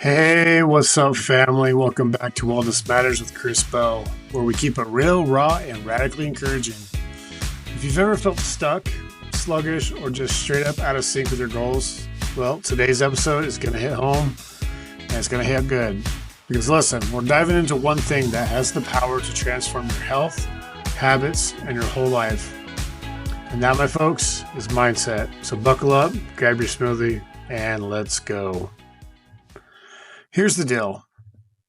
Hey, what's up, family? Welcome back to Wellness Matters with Chris Bow, where we keep it real, raw, and radically encouraging. If you've ever felt stuck, sluggish, or just straight up out of sync with your goals, well, today's episode is going to hit home, and it's going to hit good. Because listen, we're diving into one thing that has the power to transform your health, habits, and your whole life. And that, my folks, is mindset. So buckle up, grab your smoothie, and let's go. Here's the deal.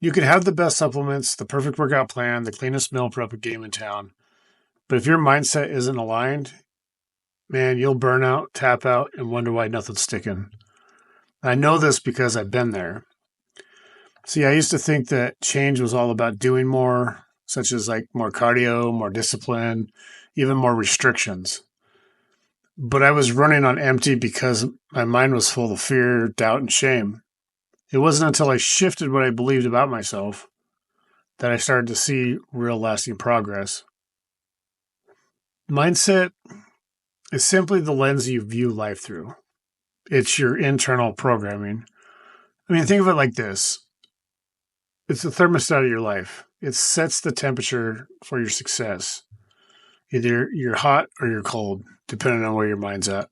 You can have the best supplements, the perfect workout plan, the cleanest meal prep game in town. But if your mindset isn't aligned, man, you'll burn out, tap out, and wonder why nothing's sticking. I know this because I've been there. See, I used to think that change was all about doing more, such as like more cardio, more discipline, even more restrictions. But I was running on empty because my mind was full of fear, doubt, and shame. It wasn't until I shifted what I believed about myself that I started to see real lasting progress. Mindset is simply the lens you view life through. It's your internal programming. I mean, think of it like this. It's the thermostat of your life. It sets the temperature for your success. Either you're hot or you're cold, depending on where your mind's at.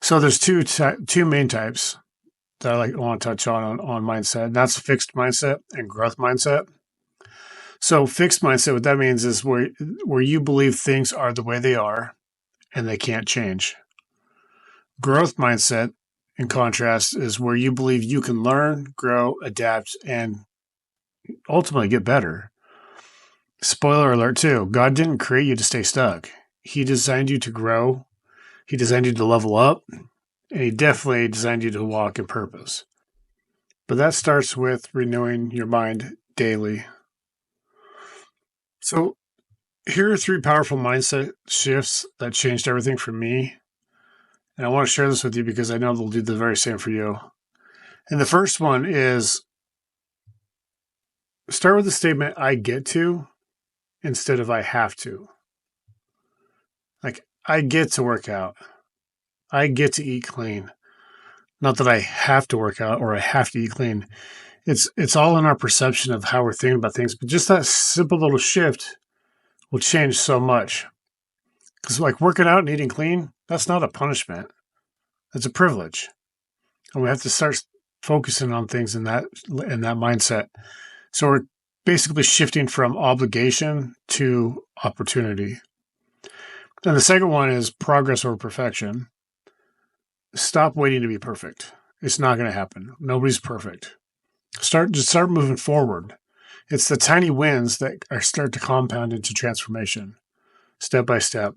So there's two main types that I want to touch on mindset. And that's fixed mindset and growth mindset. So fixed mindset, what that means is where you believe things are the way they are and they can't change. Growth mindset, in contrast, is where you believe you can learn, grow, adapt, and ultimately get better. Spoiler alert too, God didn't create you to stay stuck. He designed you to grow. He designed you to level up. And he definitely designed you to walk in purpose. But that starts with renewing your mind daily. So here are 3 powerful mindset shifts that changed everything for me. And I want to share this with you because I know they'll do the very same for you. And the first one is start with the statement, I get to, instead of I have to. Like, I get to work out. I get to eat clean. Not that I have to work out or I have to eat clean. It's all in our perception of how we're thinking about things. But just that simple little shift will change so much. Because like working out and eating clean, that's not a punishment. That's a privilege. And we have to start focusing on things in that mindset. So we're basically shifting from obligation to opportunity. And the second one is progress over perfection. Stop waiting to be perfect. It's not going to happen. Nobody's perfect. Start moving forward. It's the tiny wins that start to compound into transformation, step by step.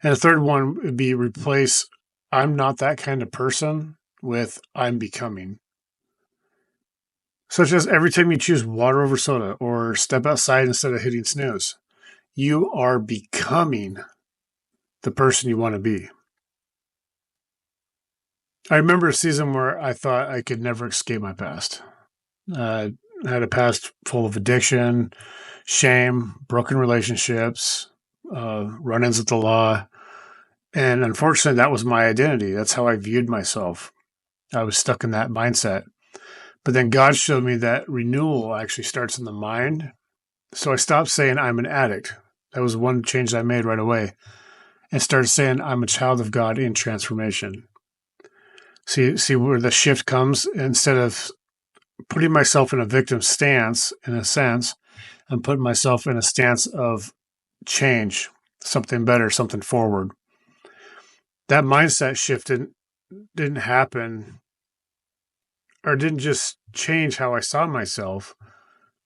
And the third one would be replace I'm not that kind of person with I'm becoming. Such as every time you choose water over soda or step outside instead of hitting snooze, you are becoming the person you want to be. I remember a season where I thought I could never escape my past. I had a past full of addiction, shame, broken relationships, run-ins with the law. And unfortunately, that was my identity. That's how I viewed myself. I was stuck in that mindset. But then God showed me that renewal actually starts in the mind. So I stopped saying I'm an addict. That was one change I made right away. And started saying I'm a child of God in transformation. See where the shift comes? Instead of putting myself in a victim stance, in a sense, I'm putting myself in a stance of change, something better, something forward. That mindset shift didn't happen, or didn't just change how I saw myself,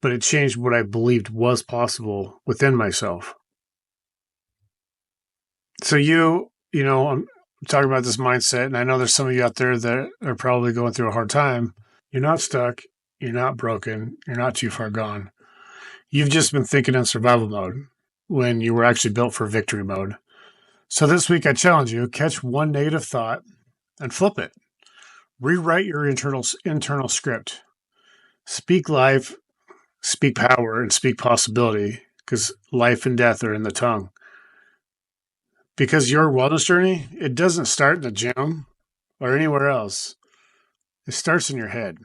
but it changed what I believed was possible within myself. So I'm talking about this mindset, and I know there's some of you out there that are probably going through a hard time. You're not stuck. You're not broken. You're not too far gone. You've just been thinking in survival mode when you were actually built for victory mode. So this week, I challenge you, catch one negative thought and flip it. Rewrite your internal script. Speak life, speak power, and speak possibility, because life and death are in the tongue. Because your wellness journey, it doesn't start in the gym or anywhere else. It starts in your head.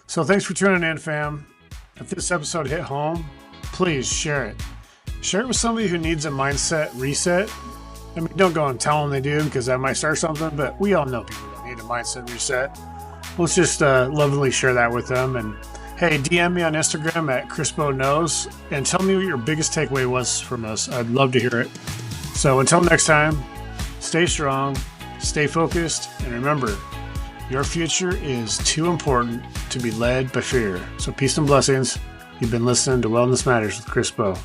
So thanks for tuning in, fam. If this episode hit home, please share it. Share it with somebody who needs a mindset reset. I mean, don't go and tell them they do, because that might start something, but we all know people that need a mindset reset. Let's just lovingly share that with them. And hey, DM me on Instagram at CrispoKnows and tell me what your biggest takeaway was from this. I'd love to hear it. So until next time, stay strong, stay focused, and remember, your future is too important to be led by fear. So peace and blessings. You've been listening to Wellness Matters with Crispo.